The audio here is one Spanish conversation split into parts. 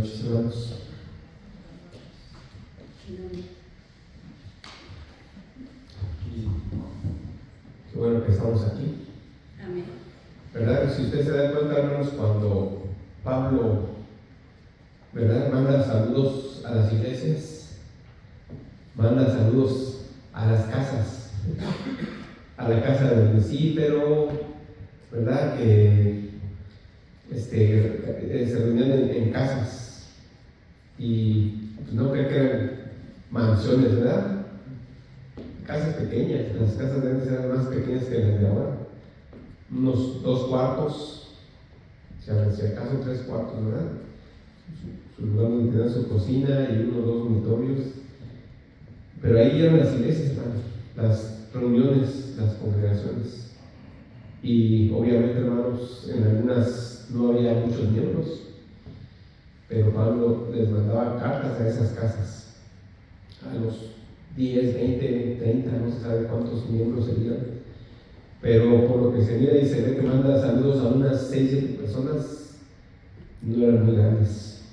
noches, hermanos. Y qué bueno que estamos aquí. Amén. ¿Verdad? Si usted se da cuenta, hermanos, cuando Pablo, ¿verdad?, manda saludos a las iglesias, manda saludos a las casas, a la casa del Onesífero, ¿verdad?, que se reunían en casas y pues, no creo que eran mansiones, ¿verdad? Casas pequeñas. Las casas de antes eran más pequeñas que las de ahora, unos 2 cuartos, si acaso 3 cuartos, ¿verdad? Su lugar donde tenían su cocina y 1 o 2 dormitorios. Pero ahí eran las iglesias, hermano, las reuniones, las congregaciones. Y obviamente, hermanos, en algunas no había muchos miembros, pero Pablo les mandaba cartas a esas casas, a los 10, 20, 30, no se sabe cuántos miembros serían, pero por lo que se mira y se ve que manda saludos a unas 6, 7 personas, no eran muy grandes.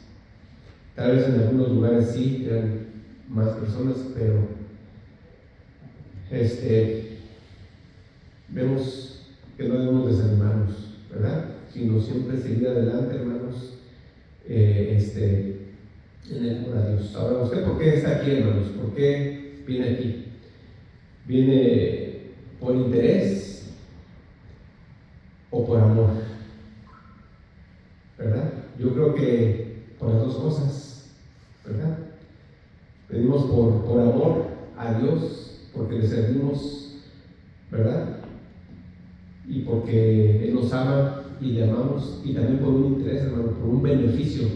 Tal vez en algunos lugares sí eran más personas, pero vemos que no debemos desanimarnos, ¿verdad? Sino siempre seguir adelante, hermanos, en el amor a Dios. Ahora, ¿usted por qué está aquí, hermanos? ¿Por qué viene aquí? ¿Viene por interés o por amor? ¿Verdad? Yo creo que por las dos cosas, ¿verdad? Venimos por amor a Dios, porque le servimos, ¿verdad? Y porque Él nos ama y le amamos, y también por un interés, hermano, por un beneficio,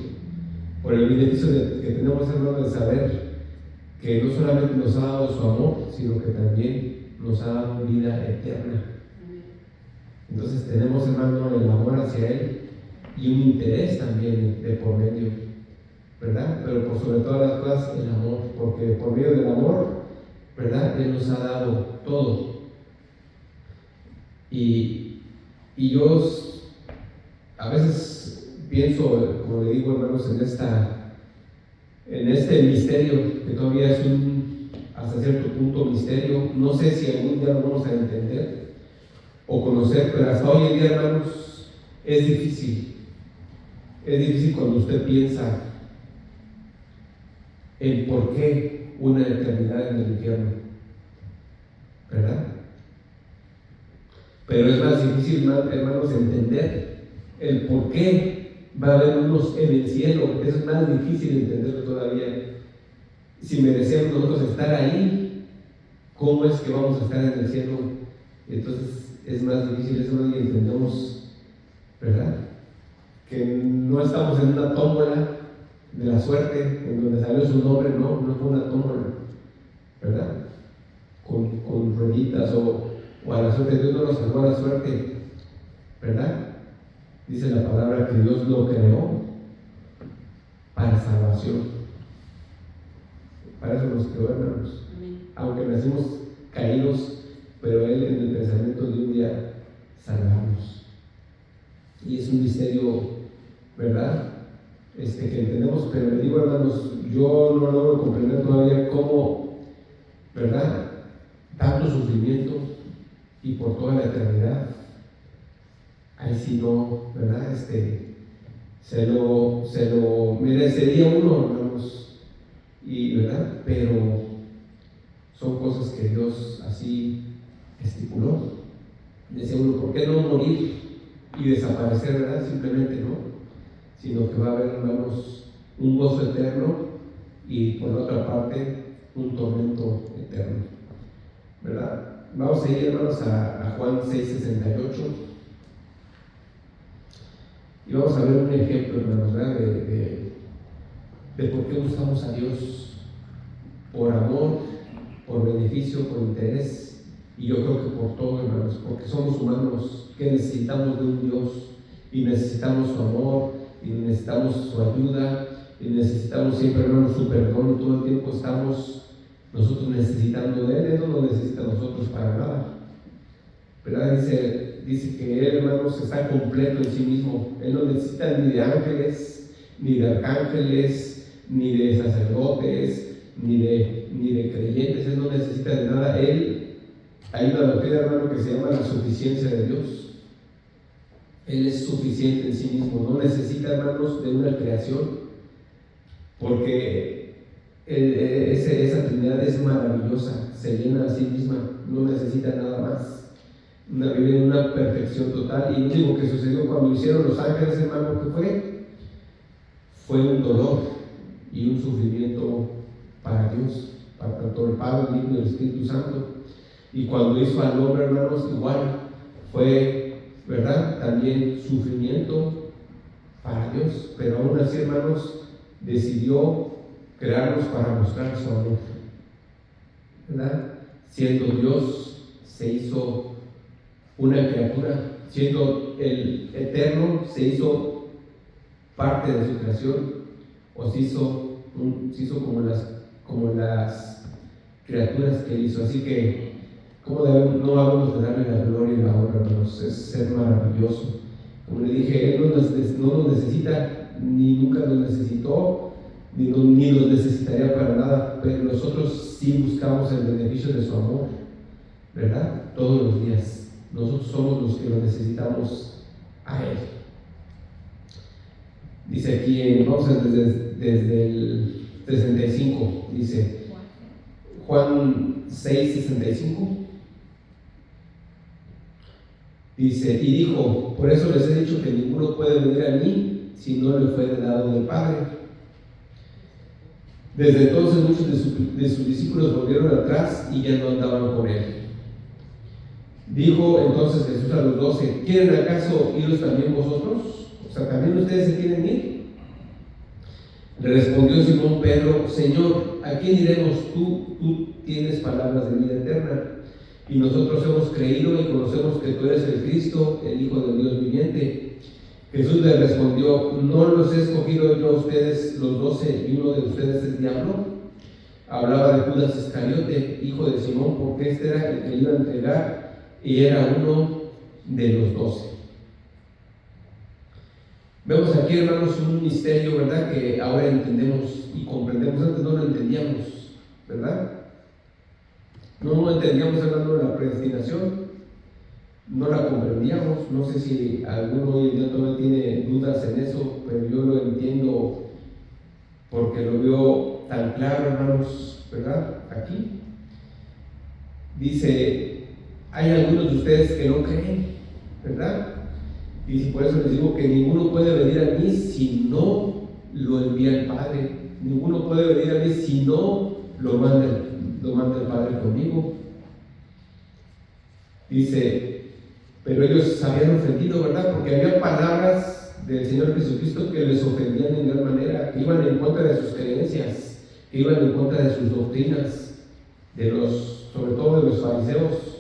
por el beneficio que tenemos, hermano, de saber que no solamente nos ha dado su amor, sino que también nos ha dado vida eterna. Entonces tenemos, hermano, el amor hacia Él y un interés también de por medio, ¿verdad? Pero por sobre todas las cosas, el amor, porque por medio del amor, ¿verdad?, Él nos ha dado todo. Y yo a veces pienso, como le digo, hermanos, en este misterio, que todavía es hasta cierto punto misterio. No sé si algún día lo vamos a entender o conocer, pero hasta hoy en día, hermanos, es difícil. Es difícil cuando usted piensa en por qué una eternidad en el infierno, ¿verdad? Pero es más difícil, hermanos, entender el por qué va a haber unos en el cielo. Es más difícil entenderlo todavía. Si merecemos nosotros estar ahí, ¿cómo es que vamos a estar en el cielo? Entonces es más difícil eso, y entendemos, ¿verdad?, que no estamos en una tómbola de la suerte en donde salió su nombre. No fue una tómbola, ¿verdad?, con rueditas o a la suerte. Dios no nos salvó a la suerte, ¿verdad? Dice la palabra que Dios lo creó para salvación. Para eso nos creó, hermanos. Aunque nacimos caídos, pero Él en el pensamiento de un día salvarnos. Y es un misterio, ¿verdad?, que entendemos, pero le digo, hermanos, yo no logro comprender todavía cómo, ¿verdad?, tanto sufrimiento y por toda la eternidad. Ahí sí no, ¿verdad? Se lo merecería uno, hermanos, y ¿verdad? Pero son cosas que Dios así estipuló. Decía uno, ¿por qué no morir y desaparecer, verdad? Simplemente no, sino que va a haber, hermanos, un gozo eterno y por otra parte un tormento eterno, ¿verdad? Vamos a ir, hermanos, a Juan 6:68 y vamos a ver un ejemplo, hermanos, ¿verdad?, de por qué buscamos a Dios: por amor, por beneficio, por interés, y yo creo que por todo, hermanos, porque somos humanos que necesitamos de un Dios y necesitamos su amor y necesitamos su ayuda y necesitamos siempre, hermanos, su perdón, y todo el tiempo estamos nosotros necesitando de Él. Él no lo necesita a nosotros para nada, ¿verdad? Dice que Él, hermanos, está completo en sí mismo. Él no necesita ni de ángeles, ni de arcángeles, ni de sacerdotes, ni de creyentes. Él no necesita de nada. Hay una doctrina, hermano, que se llama la suficiencia de Dios. Él es suficiente en sí mismo, no necesita, hermanos, de una creación, porque esa Trinidad es maravillosa, se llena a sí misma, no necesita nada más. Vive en una perfección total. Y lo único que sucedió cuando hicieron los ángeles, hermano, ¿qué fue un dolor y un sufrimiento para Dios, para tanto el Padre, el Hijo y el Espíritu Santo. Y cuando hizo al hombre, hermanos, igual fue, ¿verdad?, también sufrimiento para Dios, pero aún así, hermanos, decidió crearnos para mostrar su amor, ¿verdad? Siendo Dios, se hizo una criatura, siendo el eterno, se hizo parte de su creación, o se hizo como las criaturas que hizo. Así que, ¿cómo no habemos de darle la gloria y la honra, hermanos? Es ser maravilloso. Como le dije, Él no nos necesita, ni nunca nos necesitó, ni nos necesitaría para nada, pero nosotros sí buscamos el beneficio de su amor, ¿verdad? Todos los días. Nosotros somos los que lo necesitamos a Él. Dice aquí, vamos a desde el 65, dice Juan 6:65. Dice, y dijo, por eso les he dicho que ninguno puede venir a mí si no le fue dado del Padre. Desde entonces muchos de sus discípulos volvieron atrás y ya no andaban con él. Dijo entonces Jesús a los 12, ¿quieren acaso iros también vosotros? O sea, ¿también ustedes se quieren ir? Le respondió Simón Pedro, Señor, ¿a quién iremos? Tú tienes palabras de vida eterna, y nosotros hemos creído y conocemos que tú eres el Cristo, el Hijo del Dios viviente. Jesús le respondió, ¿no los he escogido yo a ustedes los 12 y uno de ustedes es diablo? Hablaba de Judas Iscariote, hijo de Simón, porque este era el que iba a entregar y era uno de los 12. Vemos aquí, hermanos, un misterio, ¿verdad?, que ahora entendemos y comprendemos. Antes no lo entendíamos, ¿verdad? No entendíamos, hermano, la predestinación, no la comprendíamos. No sé si alguno hoy en día todavía tiene dudas en eso, pero yo lo entiendo porque lo veo tan claro, hermanos, ¿verdad? Aquí dice, hay algunos de ustedes que no creen, ¿verdad? Y por eso les digo que ninguno puede venir a mí si no lo envía el Padre. Ninguno puede venir a mí si no lo manda el Padre conmigo. Dice, pero ellos se habían ofendido, ¿verdad? Porque había palabras del Señor Jesucristo que les ofendían en gran manera, que iban en contra de sus creencias, que iban en contra de sus doctrinas, sobre todo de los fariseos,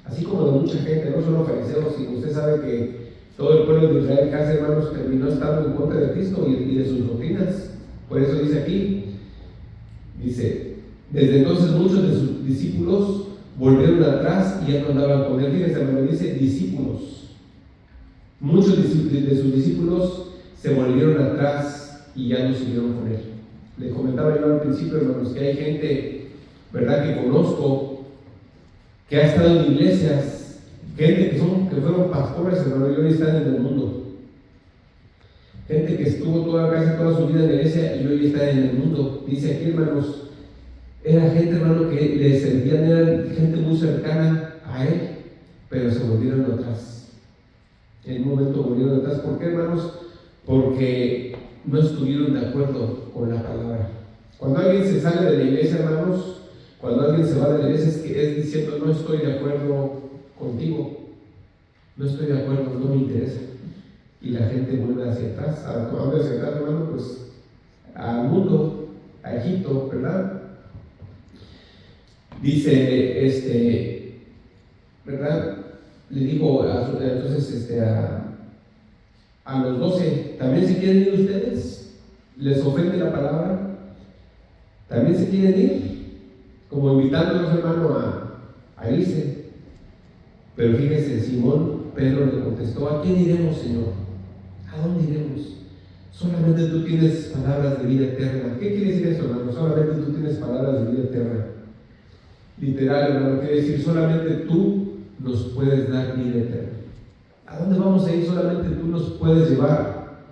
así como de mucha gente, no solo fariseos. Y usted sabe que todo el pueblo de Israel, casi, hermanos, terminó estando en contra de Cristo y de sus doctrinas. Por eso dice aquí, dice, desde entonces muchos de sus discípulos volvieron atrás y ya no andaban con él. Fíjense, hermano, dice discípulos. Muchos de sus discípulos se volvieron atrás y ya no siguieron con él. Le comentaba yo al principio, hermanos, que hay gente, ¿verdad?, que conozco, que ha estado en iglesias, gente que fueron pastores, hermano, y hoy están en el mundo. Gente que estuvo casi toda su vida en la iglesia y hoy está en el mundo. Dice aquí, hermanos, era gente, hermano, que le servían, eran gente muy cercana a él, pero se volvieron atrás. En un momento volvieron atrás. ¿Por qué, hermanos? Porque no estuvieron de acuerdo con la palabra. Cuando alguien se sale de la iglesia, hermanos, cuando alguien se va de la iglesia, es diciendo, no estoy de acuerdo contigo, no estoy de acuerdo, no me interesa. Y la gente vuelve hacia atrás. ¿A dónde hacia atrás, hermano? Pues al mundo, a Egipto, ¿verdad? Dice, ¿verdad? Le dijo entonces a los 12, ¿también se quieren ir ustedes? ¿Les ofende la palabra? ¿También se quieren ir? Como invitándolos, hermano, a irse. Pero fíjese, Simón Pedro le contestó, ¿a quién iremos, Señor? ¿A dónde iremos? Solamente tú tienes palabras de vida eterna. ¿Qué quiere decir eso, hermano? Solamente tú tienes palabras de vida eterna. Literal, hermano, quiere decir solamente tú nos puedes dar vida eterna. ¿A dónde vamos a ir? Solamente tú nos puedes llevar,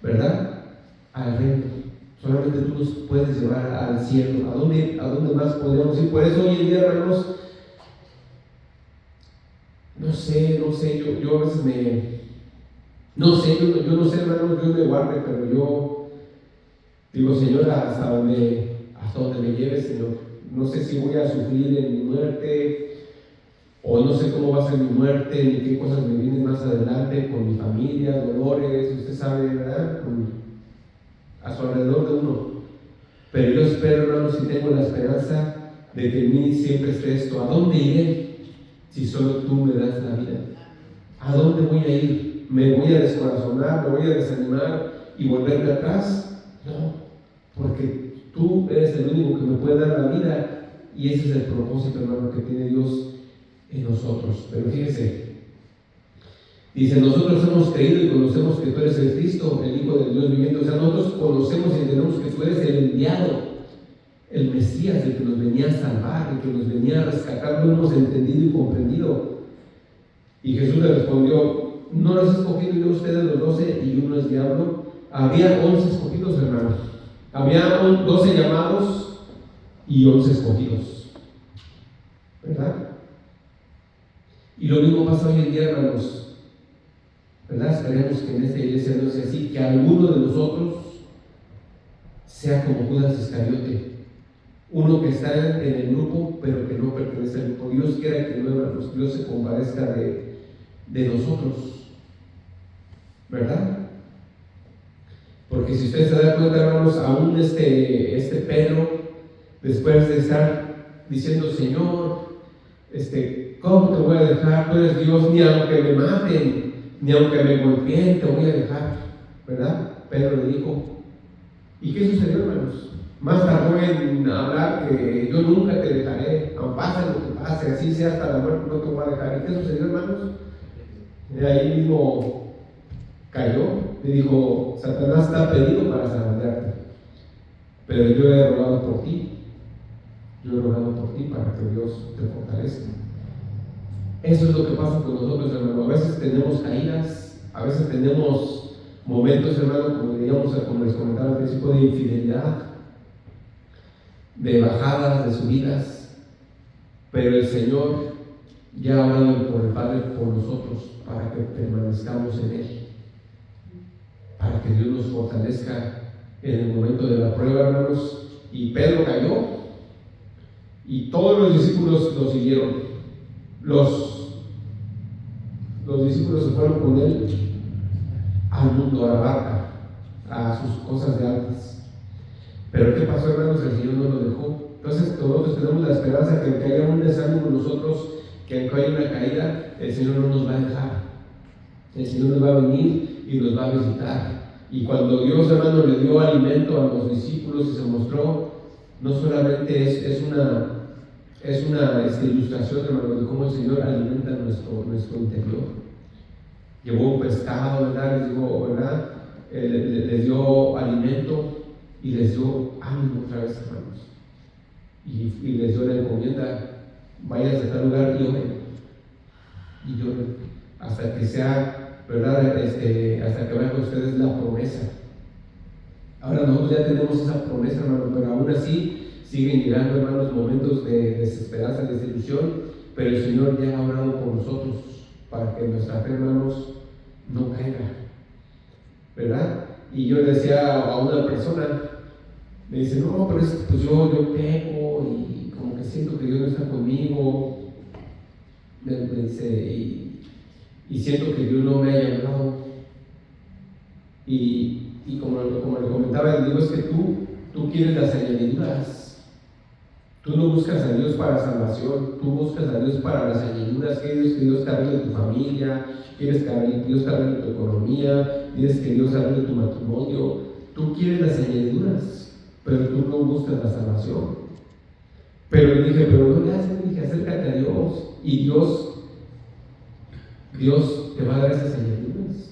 ¿verdad? Al reino. Solamente tú nos puedes llevar al cielo. ¿A dónde más podríamos ir? Por eso hoy en día, hermanos, no sé, yo a veces yo no sé, hermanos, Dios me guarde, pero yo digo, Señor, hasta donde me lleve, Señor. No sé si voy a sufrir en mi muerte, o no sé cómo va a ser mi muerte, ni qué cosas me vienen más adelante con mi familia, dolores, usted sabe, ¿verdad? A su alrededor de uno. Pero yo espero, hermanos, y tengo la esperanza de que en mí siempre esté esto. ¿A dónde iré si solo tú me das la vida? ¿A dónde voy a ir? ¿Me voy a descorazonar? ¿Me voy a desanimar y volverme atrás? No, porque tú eres el único que me puede dar la vida, y ese es el propósito, hermano, que tiene Dios en nosotros. Pero fíjese, dice, nosotros hemos creído y conocemos que tú eres el Cristo, el Hijo del Dios viviente. O sea, nosotros conocemos y entendemos que tú eres el enviado, el Mesías, el que nos venía a salvar, el que nos venía a rescatar. Lo hemos entendido y comprendido. Y Jesús le respondió, no los he escogido yo a ustedes los 12 y uno es diablo. Había 11 escogidos, hermano. Había 12 llamados y 11 escogidos, ¿verdad? Y lo mismo pasa hoy en día, hermanos, ¿verdad? Esperemos que en esta iglesia no sea así, que alguno de nosotros sea como Judas Iscariote, uno que está en el grupo pero que no pertenece al grupo. Dios quiera que no, hermanos, Dios se compadezca de nosotros, ¿verdad? Porque si usted se da cuenta, hermanos, aún este Pedro, después de estar diciendo, Señor, ¿cómo te voy a dejar? Tú eres Dios, ni aunque me maten, ni aunque me golpeen, te voy a dejar, ¿verdad? Pedro le dijo. ¿Y qué sucedió, hermanos? Más tardó en hablar que yo nunca te dejaré, aunque pase lo que pase, así sea hasta la muerte, no te voy a dejar. ¿Y qué sucedió, hermanos? De ahí mismo cayó, le dijo, Satanás está pedido para zarandearte, pero yo he rogado por ti, para que Dios te fortalezca. Eso es lo que pasa con nosotros, hermano. A veces tenemos caídas, a veces tenemos momentos, hermano, como les comentaba al principio, de infidelidad, de bajadas, de subidas, pero el Señor ya ha orado por el Padre por nosotros para que permanezcamos en Él, para que Dios nos fortalezca en el momento de la prueba, hermanos. Y Pedro cayó y todos los discípulos lo siguieron. Los discípulos se fueron con él al mundo, a la barca, a sus cosas de antes. Pero ¿qué pasó, hermanos? El Señor no lo dejó. Entonces nosotros tenemos la esperanza que aunque haya un desánimo en nosotros, que aunque haya una caída, el Señor no nos va a dejar. El Señor nos va a venir y nos va a visitar. Y cuando Dios, hermano, le dio alimento a los discípulos y se mostró, no solamente es una ilustración, hermano, de cómo el Señor alimenta nuestro interior. Llevó un pescado, ¿verdad? Les dio alimento y les dio ánimo otra vez, hermanos. Y les dio la encomienda, vayan a tal lugar y lloren hasta que sea, ¿verdad? Hasta que vean ustedes la promesa. Ahora nosotros ya tenemos esa promesa, hermano, pero aún así siguen llegando, hermanos, momentos de desesperanza, de desilusión, pero el Señor ya ha orado por nosotros para que nuestra fe, hermanos, no caiga, ¿verdad? Y yo le decía a una persona, me dice, no, pero pues yo peco y como que siento que Dios no está conmigo, me dice, y siento que Dios no me ha llamado. Y como le comentaba, digo, es que tú quieres las añadiduras. Tú no buscas a Dios para salvación, tú buscas a Dios para las añadiduras. Quieres que Dios te arregle tu familia, quieres que Dios te arregle tu economía, quieres que Dios arregle tu matrimonio. Tú quieres las añadiduras, pero tú no buscas la salvación. Pero le dije, pero no le haces, acércate a Dios, y Dios te va a dar esas añadiduras.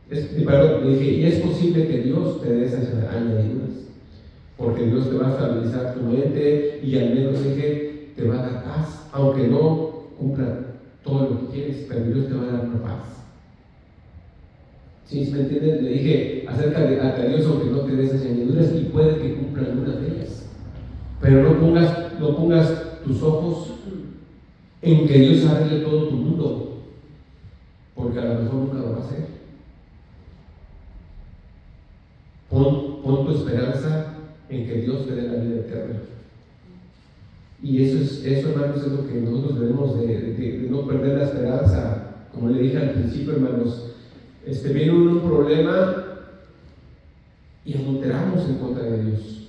Le dije, y es posible que Dios te dé esas añadiduras, porque Dios te va a estabilizar tu mente y al menos dije, te va a dar paz, aunque no cumpla todo lo que quieres, pero Dios te va a dar una paz. ¿Sí me entienden? Le dije, acércate a Dios aunque no te dé esas añadiduras y puede que cumpla algunas de ellas. Pero no pongas tus ojos en que Dios arregle todo tu mundo, porque a lo mejor nunca lo va a hacer. Pon tu esperanza en que Dios te dé la vida eterna. Y eso, hermanos, es lo que nosotros debemos de no perder la esperanza. Como le dije al principio, hermanos, viene un problema y adulteramos en contra de Dios.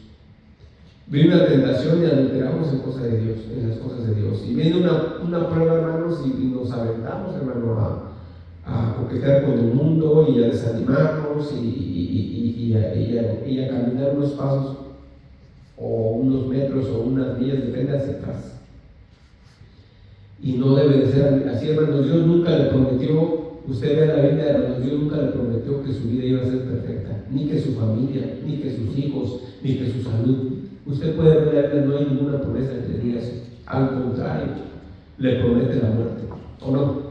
Viene una tentación y adulteramos en cosas de Dios, en las cosas de Dios. Y viene una prueba, hermanos, y nos aventamos, hermano, a coquetear con el mundo y a desanimarnos y a caminar unos pasos o unos metros o unas millas, depende hacia atrás. Y no debe de ser así, hermanos. Dios nunca le prometió, usted ve la Biblia, hermanos, Dios nunca le prometió que su vida iba a ser perfecta, ni que su familia, ni que sus hijos, ni que su salud. Usted puede ver la Biblia, no hay ninguna promesa que le diga eso. Al contrario, le promete la muerte, ¿o no?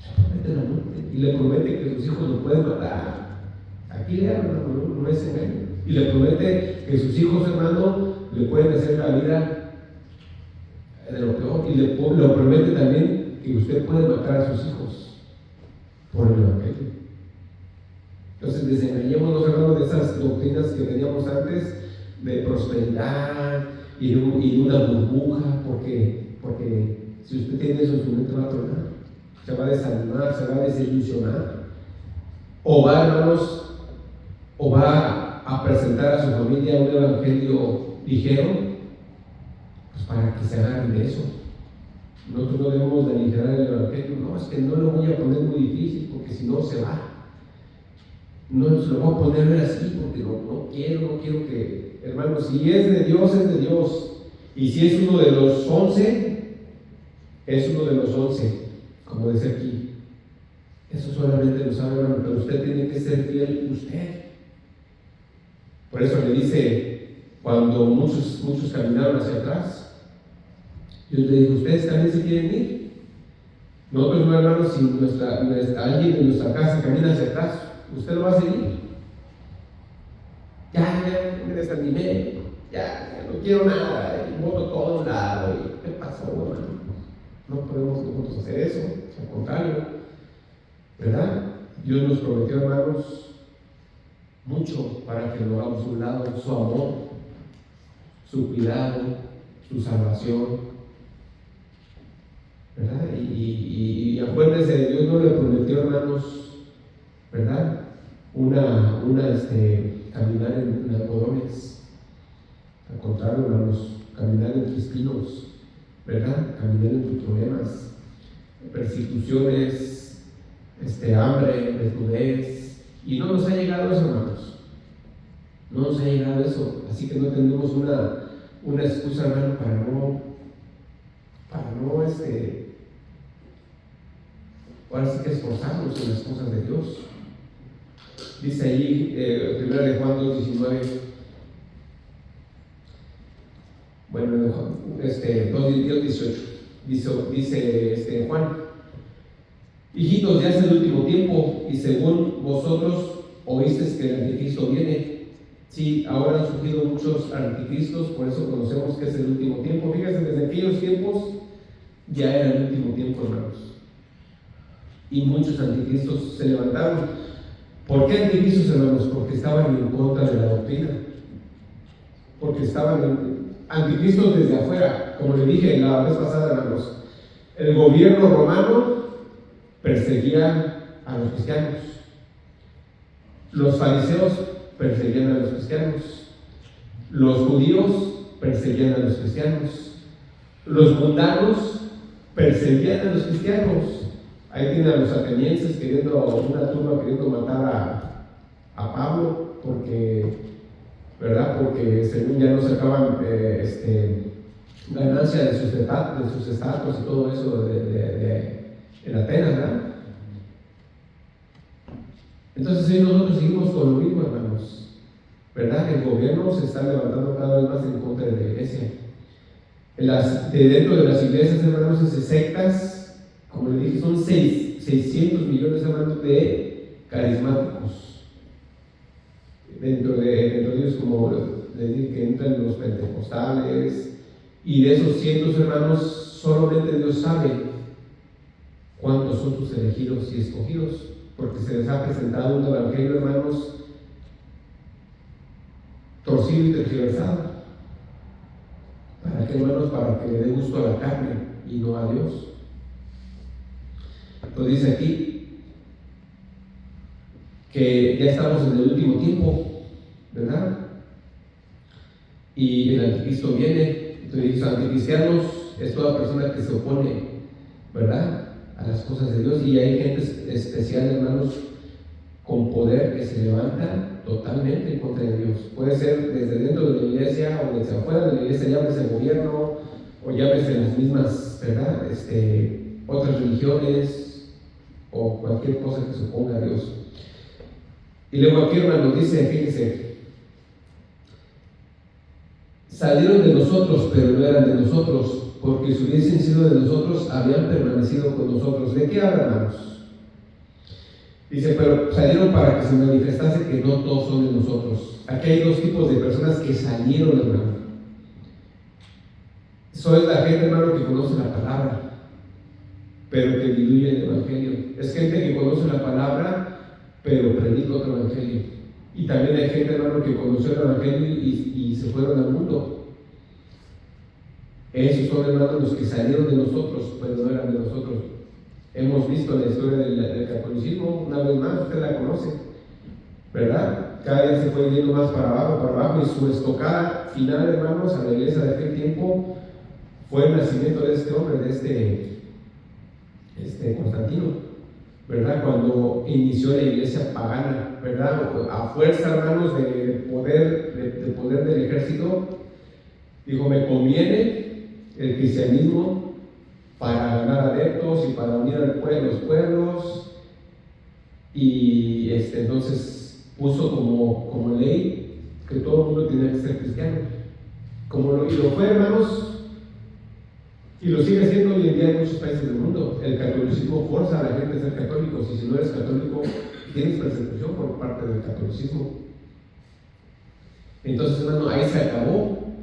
Le promete la muerte y le promete que sus hijos lo pueden matar. Aquí le hablan, no es engaño. Y le promete que sus hijos, hermano, le pueden hacer la vida de lo peor. Y le promete también que usted puede matar a sus hijos por el Evangelio. Entonces, desengañémonos, hermano, de esas doctrinas que teníamos antes de prosperidad y de una burbuja, porque si usted tiene eso, su mente va a tronar, se va a desanimar, se va a desilusionar, o va a presentar a su familia un evangelio ligero, pues para que se agarren de eso. Nosotros no debemos de aligerar el evangelio. No, es que no lo voy a poner muy difícil porque si no se va. No se lo voy a poner así porque no quiero que, hermano, si es de Dios, es de Dios. Y si es uno de los 11, es uno de los 11, como dice aquí. Eso solamente lo sabe, hermano, pero usted tiene que ser fiel usted. Por eso le dice, cuando muchos caminaron hacia atrás, Dios le dijo, ustedes también se quieren ir. Nosotros, no, hermanos, si alguien en nuestra casa camina hacia atrás, usted lo va a seguir. Ya me desanimé, ya no quiero nada, y voto todo a un lado, y ¿qué pasó, hermano? No podemos nosotros hacer eso, al contrario, ¿verdad? Dios nos prometió, hermanos, mucho para que lo hagamos a un lado, su amor, su cuidado, su salvación, ¿verdad? Y acuérdense, Dios no le prometió, hermanos, ¿verdad? Caminar en algodones. Al contrario, hermanos, caminar entre espinos, ¿verdad? Caminar entre problemas, persecuciones, hambre, desnudez. Y no nos ha llegado eso, hermanos. No nos ha llegado eso. Así que no tenemos una excusa, hermano, para no ahora sí que esforzarnos en las cosas de Dios. Dice ahí, 1 de Juan 2:19, bueno, 2:18, dice Juan, hijitos, ya es el último tiempo, y según vosotros oísteis que el anticristo viene. Sí, ahora han surgido muchos anticristos, por eso conocemos que es el último tiempo. Fíjense, desde aquellos tiempos ya era el último tiempo, hermanos. Y muchos anticristos se levantaron. ¿Por qué anticristos, hermanos? Porque estaban en contra de la doctrina. Porque estaban anticristos desde afuera. Como le dije la vez pasada, hermanos, el gobierno romano perseguía a los cristianos. Los fariseos perseguían a los cristianos. Los judíos perseguían a los cristianos. Los mundanos perseguían a los cristianos. Ahí tienen a los atenienses una turba queriendo matar a Pablo porque según ya no sacaban ganancia de sus estatuas y todo eso en Atenas, ¿verdad? Entonces hoy nosotros seguimos con lo mismo, hermanos, ¿verdad? El gobierno se está levantando cada vez más en contra de la iglesia. Dentro de las iglesias, hermanos, esas sectas, como les dije, son 600 millones, hermanos, de carismáticos. Dentro de ellos, como les dije, que entran los pentecostales, y de esos cientos, hermanos, solamente Dios sabe cuántos son sus elegidos y escogidos, porque se les ha presentado un evangelio, hermanos, torcido y tergiversado. ¿Para qué, hermanos? Para que le dé gusto a la carne y no a Dios. Entonces dice aquí que ya estamos en el último tiempo, ¿verdad? Y el anticristo viene. Entonces dice, anticristianos es toda persona que se opone, ¿verdad?, a las cosas de Dios. Y hay gente especial, hermanos, con poder, que se levanta totalmente en contra de Dios. Puede ser desde dentro de la iglesia o desde afuera de la iglesia, llámese el gobierno o llámese las mismas, ¿verdad?, otras religiones o cualquier cosa que se oponga a Dios. Y luego aquí, hermanos, dice, fíjense, salieron de nosotros, pero no eran de nosotros, porque si hubiesen sido de nosotros, habían permanecido con nosotros. ¿De qué hablan, hermanos? Dice, pero salieron para que se manifestase que no todos son de nosotros. Aquí hay dos tipos de personas que salieron, hermano. Soy la gente, hermano, que conoce la palabra, pero que diluye el evangelio. Es gente que conoce la palabra, pero predica otro evangelio. Y también hay gente, hermano, que conoció el evangelio y se fueron al mundo. Esos son, hermanos, los que salieron de nosotros, pero no eran de nosotros. Hemos visto la historia del catolicismo, una vez más, usted la conoce, ¿verdad? Cada día se fue yendo más para abajo, y su estocada final, hermanos, a la iglesia de aquel tiempo fue el nacimiento de este hombre, de Constantino, ¿verdad? Cuando inició la iglesia pagana, ¿verdad? A fuerza, hermanos, de poder del ejército, dijo, me conviene el cristianismo para ganar adeptos y para unir al pueblo, los pueblos, y entonces puso como ley que todo el mundo tenía que ser cristiano, y lo fue, hermanos, y lo sigue siendo hoy en día en muchos países del mundo. El catolicismo forza a la gente a ser católicos, y si no eres católico tienes persecución por parte del catolicismo. Entonces, hermano, ahí se acabó,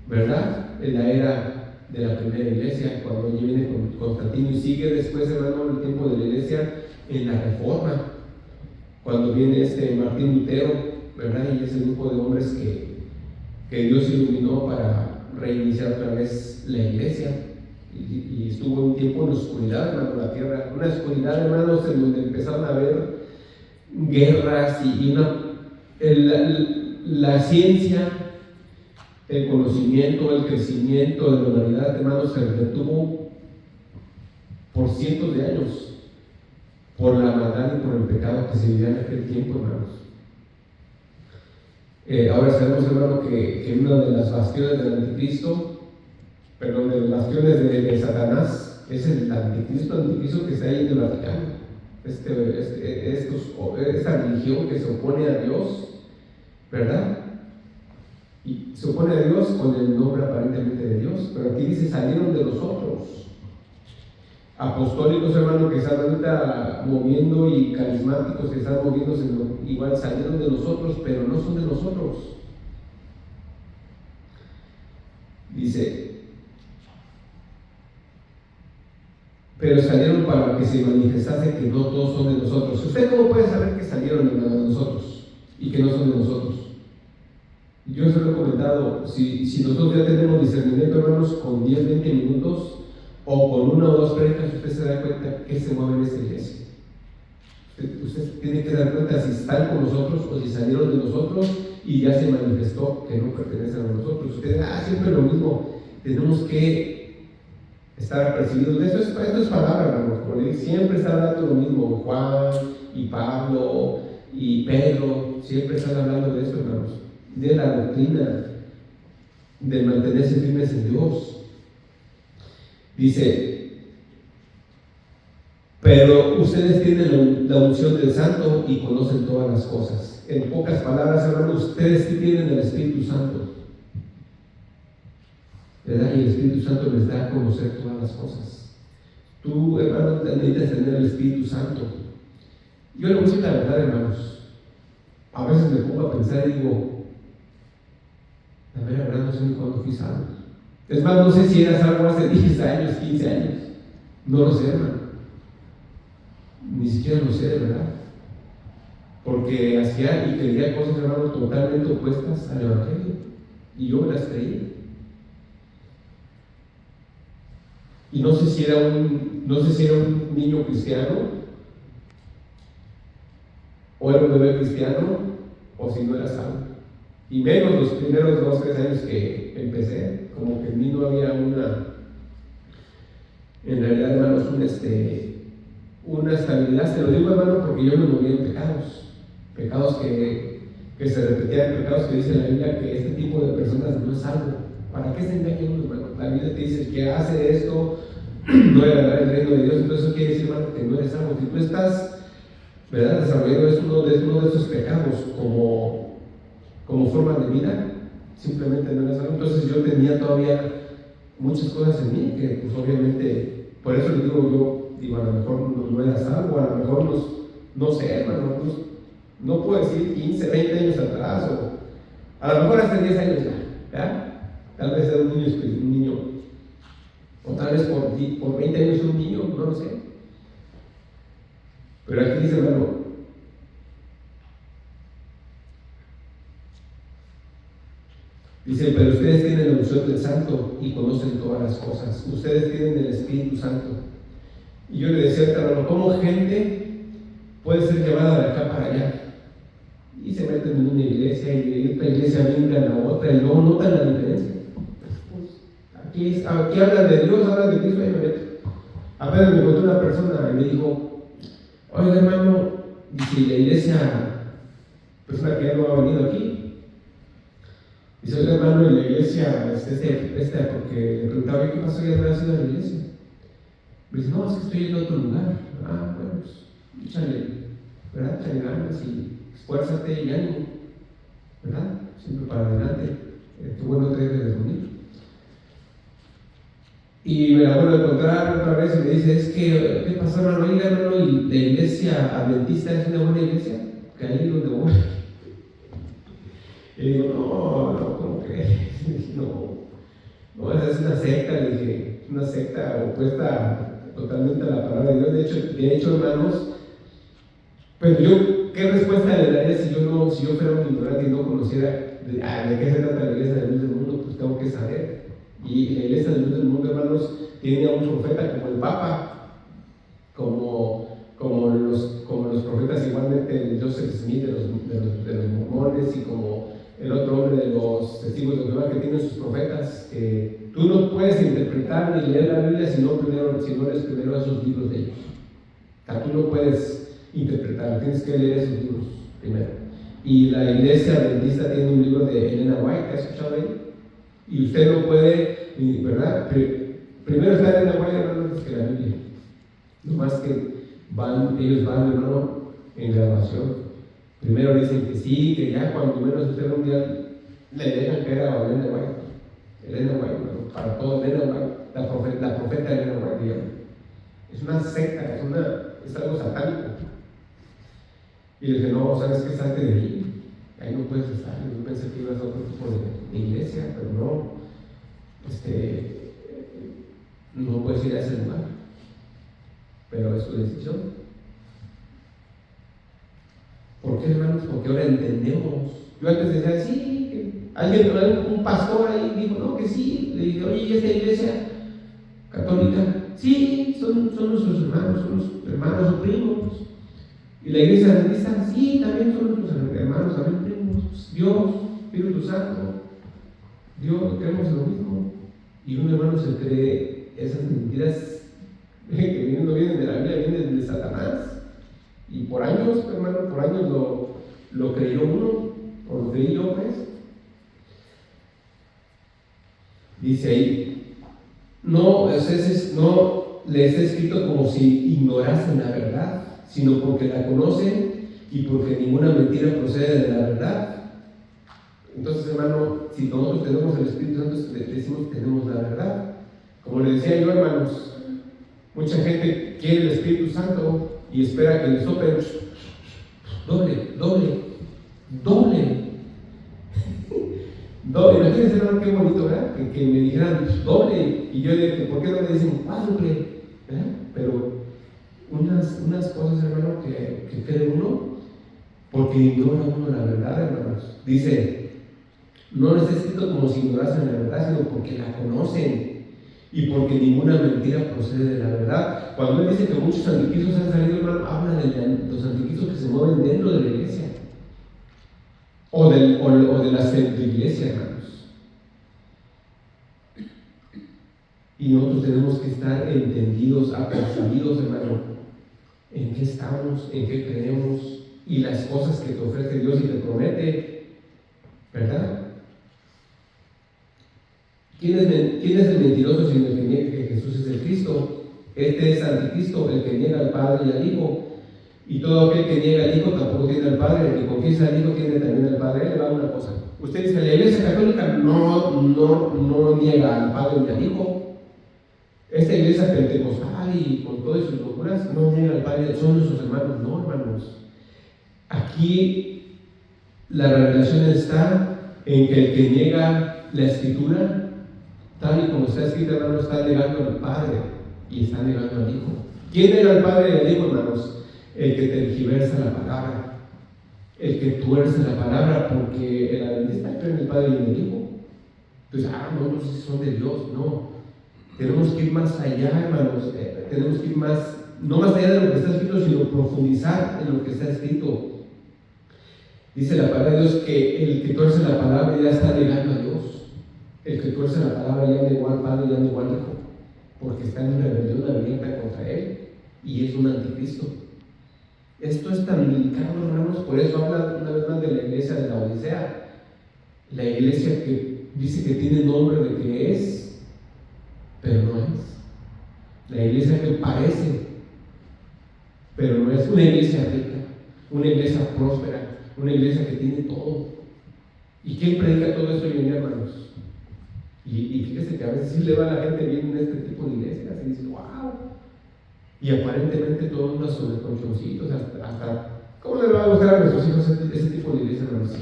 ¿verdad?, en la era de la primera iglesia, cuando viene con Constantino, y sigue después, hermano, el tiempo de la iglesia en la Reforma, cuando viene Martín Lutero, ¿verdad?, y ese grupo de hombres que Dios iluminó para reiniciar otra vez la iglesia, y estuvo un tiempo en la oscuridad, hermano, la tierra, una oscuridad, hermanos, en donde empezaron a haber guerras y la ciencia, el conocimiento, el crecimiento de la humanidad, hermanos, se detuvo por cientos de años por la maldad y por el pecado que se vivía en aquel tiempo, hermanos. Ahora sabemos, hermano, que una de las bastiones del anticristo, perdón, de las bastiones de Satanás, es el anticristo que está ahí en el Vaticano. Esta religión que se opone a Dios, ¿verdad? Y se opone a Dios con el nombre aparentemente de Dios, pero aquí dice, salieron de nosotros. Apostólicos, hermano, que están ahorita moviendo, y carismáticos que están moviéndose, igual salieron de nosotros, pero no son de nosotros. Dice, pero salieron para que se manifestase que no todos son de nosotros. ¿Usted cómo puede saber que salieron de nosotros y que no son de nosotros? Yo se lo he comentado, si nosotros ya tenemos discernimiento, hermanos, con 10-20 minutos o con una o dos predicas, usted se da cuenta que se mueve en esta iglesia. Usted tiene que dar cuenta si están con nosotros o si salieron de nosotros y ya se manifestó que no pertenecen a nosotros. Usted, siempre lo mismo, tenemos que estar apercibidos de esto. Es palabra, hermanos, porque siempre está hablando lo mismo. Juan y Pablo y Pedro siempre están hablando de esto, hermanos, de la doctrina, de mantenerse firmes en Dios. Dice, Pero ustedes tienen la unción del Santo y conocen todas las cosas. En pocas palabras, hermanos, ustedes sí tienen el Espíritu Santo, ¿verdad? Y el Espíritu Santo les da a conocer todas las cosas. Tú, hermano, necesitas tener el Espíritu Santo. Yo le voy a decir la verdad, hermanos. A veces me pongo a pensar y digo, la verdad, no sé ni cuándo fui salvo. Es más, no sé si era salvo hace 10 años, 15 años. No lo sé, hermano. Ni siquiera lo sé, de verdad. Porque hacía y creía cosas, hermano, totalmente opuestas al Evangelio. Y yo me las creía. Y no sé si era un niño cristiano, o era un bebé cristiano, o si no era salvo. Y menos los primeros 2 o 3 años que empecé, como que en mí no había en realidad, hermanos, una estabilidad. Se lo digo, hermano, porque yo me moví en pecados que se repetían, pecados que dice la Biblia que este tipo de personas no es salvo. ¿Para qué se engaña uno, hermano? La Biblia te dice que hace esto no heredará el reino de Dios. Entonces eso quiere decir, hermano, que no eres salvo. Si tú estás, ¿verdad?, desarrollando uno de esos pecados como forma de vida, simplemente no eres salvo. Entonces yo tenía todavía muchas cosas en mí que, pues obviamente, por eso les digo, a lo mejor no era salvo, a lo mejor no sé, hermano, no puedo decir 15, 20 años atrás, o a lo mejor hasta 10 años ya. Tal vez era un niño, o tal vez por 20 años un niño, no lo sé. Pero aquí dice, hermano, dice, pero ustedes tienen la unción del Santo y conocen todas las cosas. Ustedes tienen el Espíritu Santo. Y yo le decía, hermano, ¿cómo gente puede ser llevada de acá para allá? Y se meten en una iglesia y de esta iglesia brincan a la otra y no notan la diferencia. Pues aquí hablan de Dios, hablan de Cristo y me meto. Apenas me contó una persona y me dijo, oiga, hermano, dice, la iglesia, persona que ya no ha venido aquí, dice, oiga, hermano, en la iglesia, porque le preguntaba, ¿qué pasó? ¿Ya no has ido a la iglesia? Me dice, no, es que estoy en otro lugar. Ah, bueno, pues, échale, ¿verdad? Échale ganas y esfuérzate y ánimo, ¿verdad? Siempre para adelante. Qué bueno te debes de reunir. Y me la vuelvo a encontrar otra vez y me dice, es que, ¿qué pasó, hermano? Oiga, hermano, ¿y la iglesia adventista es una buena iglesia? Que ahí donde voy. Y digo, no, ¿cómo crees? No, esa es una secta, le dije, una secta opuesta totalmente a la palabra de Dios. De hecho, hermanos, pero yo, ¿qué respuesta le daría si yo fuera un ignorante y no conociera de qué se trata la iglesia de la luz del mundo? Pues tengo que saber. Y la iglesia de la luz del mundo, hermanos, tiene a un profeta como el Papa, como los profetas, igualmente el Joseph Smith de los mormones, y como el otro hombre de los testigos de Jehová, que tienen sus profetas. Tú no puedes interpretar ni leer la Biblia si no lees primero esos libros de ellos. O sea, tú no puedes interpretar, tienes que leer esos libros primero. Y la iglesia adventista tiene un libro de Elena White, ¿has escuchado ahí? Y usted no puede, ¿verdad? Primero está Elena White, hermano, antes que la Biblia. No más que ellos van, hermano, en graduación. Primero dicen que sí, que ya cuando menos usted un día le dejan caer a Elena White. Elena White, hermano, para todo, Elena White, la profeta Elena White, digamos. Es una secta, es algo satánico. Y le dije, no, ¿sabes qué? Salte de ahí. Ahí no puedes estar. Yo pensé que ibas a otro tipo de iglesia, pero no. No puedes ir a ese lugar. Pero es tu decisión. ¿Por qué, hermanos? Porque ahora entendemos. Yo antes decía, sí, un pastor ahí dijo, no, que sí. Le dije, oye, ¿y esta iglesia católica? Sí, son nuestros hermanos, son los hermanos o primos. Y la iglesia adventista, sí, también son nuestros hermanos, también primos. Dios, Espíritu Santo, Dios, creemos en lo mismo. Y un hermano se cree esas mentiras que no vienen de la Biblia, vienen de Satanás. Y por años, hermano, lo creyó uno, o lo creí yo, pues. Dice ahí, no les he escrito como si ignorasen la verdad, sino porque la conocen y porque ninguna mentira procede de la verdad. Entonces, hermano, si nosotros tenemos el Espíritu Santo, decimos que tenemos la verdad. Como le decía yo, hermanos, mucha gente quiere el Espíritu Santo y espera que le soplen doble. Imagínense, hermano, qué bonito, ¿verdad? Que me dijeran doble y yo le dije, ¿por qué no me dicen cuádruple? ¿Verdad? Pero unas cosas, hermano, que cree uno porque ignora uno la verdad, hermanos. Dice, no les he escrito como si ignorasen la verdad, sino porque la conocen y porque ninguna mentira procede de la verdad. Cuando él dice que muchos anticristos han salido, hermano, habla de los anticristos que se mueven dentro de la iglesia o de la iglesia, hermanos. Y nosotros tenemos que estar entendidos, apercibidos, hermano, en qué estamos, en qué creemos y las cosas que te ofrece Dios y te promete, ¿verdad? ¿Quién es el mentiroso sino el que niega que Jesús es el Cristo? Este es anticristo, el que niega al Padre y al Hijo. Y todo aquel que niega al Hijo tampoco tiene al Padre. El que confiesa al Hijo tiene también al Padre. Le va una cosa. Usted dice, la Iglesia Católica no niega al Padre ni al Hijo. Esta Iglesia pentecostal y con todas sus locuras no niega al Padre. Son nuestros hermanos. No, hermanos. Aquí la revelación está en que el que niega la Escritura, tal y como está escrito, hermano, está negando al Padre y está negando al Hijo. ¿Quién nega al Padre y al Hijo, hermanos? El que tergiversa la palabra, el que tuerce la palabra, porque el adventista cree en el Padre y en el Hijo. Entonces, no sé si son de Dios. No. Tenemos que ir más allá, hermanos. Tenemos que ir no más allá de lo que está escrito, sino profundizar en lo que está escrito. Dice la palabra de Dios que el que tuerce la palabra ya está negando a Dios. El que tuerce la palabra ya negó al Padre, ya negó al Hijo, porque está en rebelión abierta contra Él y es un anticristo. Esto es tan delicado, hermanos, por eso habla una vez más de la iglesia de la Odisea, la iglesia que dice que tiene nombre de que es, pero no es. La iglesia que parece, pero no es. Una iglesia rica, una iglesia próspera, una iglesia que tiene todo. ¿Y quién predica todo esto hoy en día, hermanos? Y fíjese que a veces sí le va a la gente bien en este tipo de iglesias y dice, wow. Y aparentemente todo anda sobre colchoncitos, hasta ¿cómo le va a gustar a nuestros hijos ese tipo de iglesias, hermanos?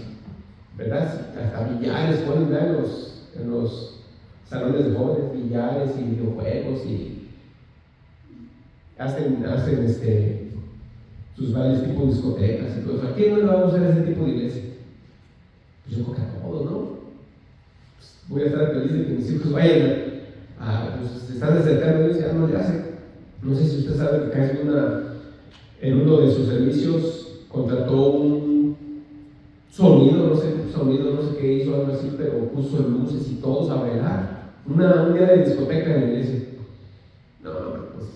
¿Verdad? Hasta billares ponen en los salones de jóvenes, billares y videojuegos y hacen sus bares tipo discotecas y todo eso. ¿A quién no le va a gustar ese tipo de iglesia? Pues yo creo que a todos, ¿no? Pues voy a estar feliz de que mis hijos vayan pues se están acercando a Dios y ya no le hacen. No sé si usted sabe que casi en uno de sus servicios contrató un sonido, no sé qué hizo, algo así, pero puso luces y todos a bailar. Un día de discoteca en la iglesia. No, pues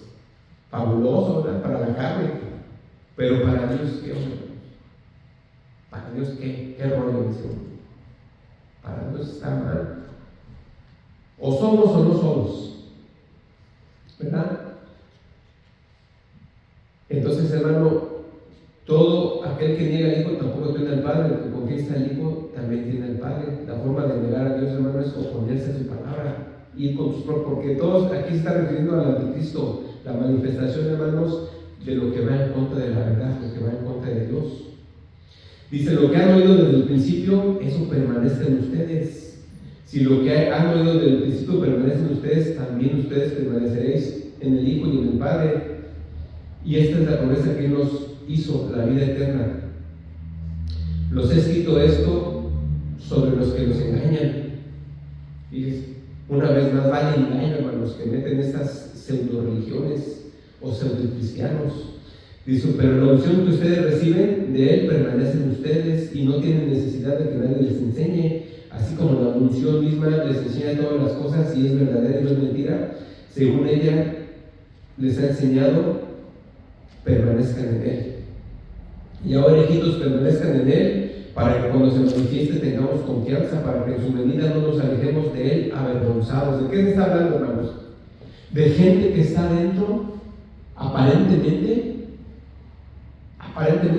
fabuloso, ¿verdad? Para la carne. Pero para Dios, ¿qué hombre? Para Dios, ¿qué rollo dice uno? Para Dios está mal. O somos o no somos, ¿verdad? Entonces, hermano, todo aquel que niega al Hijo tampoco tiene al Padre. El que confiesa al Hijo también tiene al Padre. La forma de negar a Dios, hermano, es oponerse a su palabra, ir con sus propios, porque todos aquí se están refiriendo al anticristo, la manifestación, hermanos, de lo que va en contra de la verdad, lo que va en contra de Dios. Dice, lo que han oído desde el principio, eso permanece en ustedes. Si lo que han oído desde el principio permanece en ustedes, también ustedes permaneceréis en el Hijo y en el Padre. Y esta es la promesa que Él nos hizo, la vida eterna. Los he escrito esto sobre los que los engañan. Y una vez más, vale engaño, hermanos, que meten estas pseudo religiones o pseudo cristianos. Dice, pero la unción que ustedes reciben de Él permanece en ustedes y no tienen necesidad de que nadie les enseñe, así como la unción misma les enseña todas las cosas y es verdadera y no es mentira, según ella les ha enseñado, permanezcan en Él. Y ahora, hijitos, permanezcan en Él, para que cuando se manifieste tengamos confianza, para que en su venida no nos alejemos de Él avergonzados. ¿De qué se está hablando, hermanos? de gente que está adentro, aparentemente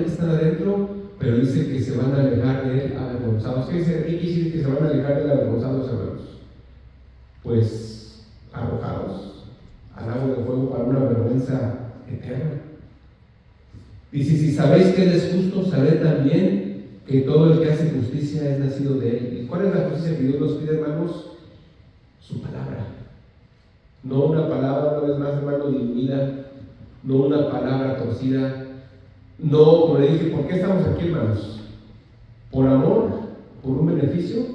están adentro, pero dice que se van a alejar de él avergonzados. ¿Qué dice? ¿Qué quiere decir que se van a alejar de él avergonzados, hermanos? Pues arrojados al lago de fuego para una vergüenza eterna. Dice: si sabéis que él es justo, sabed también que todo el que hace justicia es nacido de él. ¿Y cuál es la justicia que Dios nos pide, hermanos? Su palabra. No una palabra, una vez más, hermano, diluida, no una palabra torcida. No, como le dije, ¿por qué estamos aquí, hermanos? ¿Por amor? ¿Por un beneficio?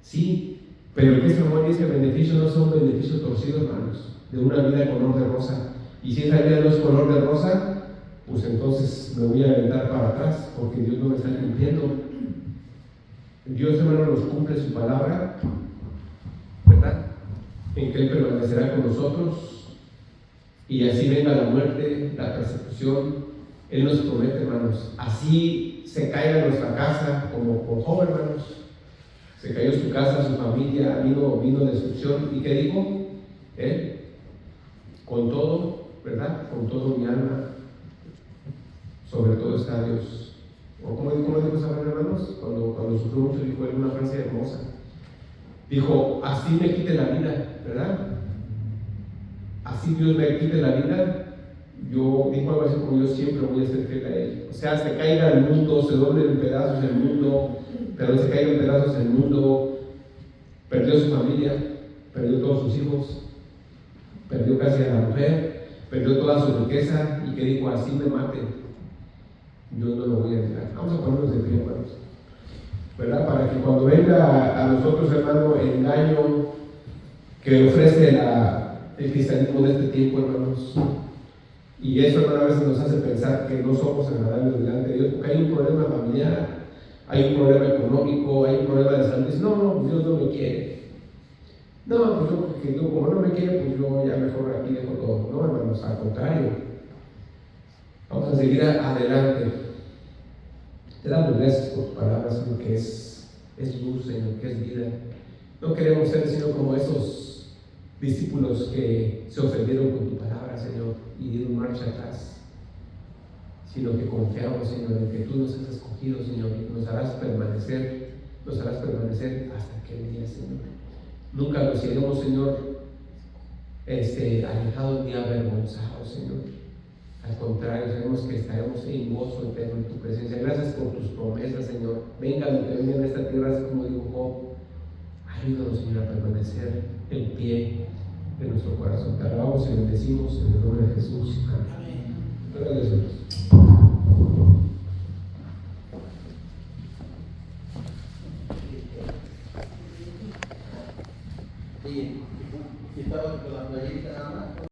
Sí, pero que ese amor y ese beneficio no sea un beneficio torcido, hermanos, de una vida color de rosa. Y si esa vida no es color de rosa, pues entonces me voy a aventar para atrás, porque Dios no me está cumpliendo. Dios, hermano, nos cumple su palabra, ¿verdad? En que Él permanecerá con nosotros, y así venga la muerte, la persecución. Él nos promete, hermanos, así se caiga nuestra casa, como por Job, hermanos. Se cayó su casa, su familia, vino destrucción. ¿Y qué dijo? Con todo, ¿verdad? Con todo mi alma, sobre todo está Dios. ¿O cómo dijo esa frase, hermanos? Cuando sufrió mucho, dijo él una frase hermosa. Dijo: así me quite la vida, ¿verdad? Así Dios me quite la vida. Dijo algo así como: yo siempre voy a ser fiel a Él. O sea, se caiga el mundo, se doble en pedazos el mundo, pero se caiga en pedazos el mundo. Perdió su familia, perdió todos sus hijos, perdió casi a la mujer, perdió toda su riqueza, y que dijo: así me maten, yo no lo voy a negar. Vamos a ponernos de pie, hermanos, ¿verdad? Para que cuando venga a nosotros, hermano, el engaño que ofrece el cristianismo de este tiempo, hermanos, y eso, hermano, a veces nos hace pensar que no somos agradables delante de Dios, porque hay un problema familiar, hay un problema económico, hay un problema de salud. Dice: no, Dios no me quiere. No, pues yo, como no me quiere, pues yo ya mejor aquí dejo todo. No, hermanos, al contrario. Vamos a seguir adelante. Te damos gracias por tu palabra, Señor, que es luz, Señor, que es vida. No queremos ser, Señor, como esos discípulos que se ofendieron con tu palabra, Señor, y dieron marcha atrás, sino que confiamos, Señor, en que tú nos has escogido, Señor, y nos harás permanecer hasta aquel día, Señor. Nunca nos iremos, Señor, alejados ni avergonzados, Señor. Al contrario, sabemos que estaremos en gozo eterno en tu presencia. Gracias por tus promesas, Señor. Venga lo que venga en esta tierra, así como dijo Job. Ayúdanos, Señor, a permanecer en pie en nuestro corazón. Te alabamos y bendecimos en el nombre de Jesús. Amén. Gloria a Dios.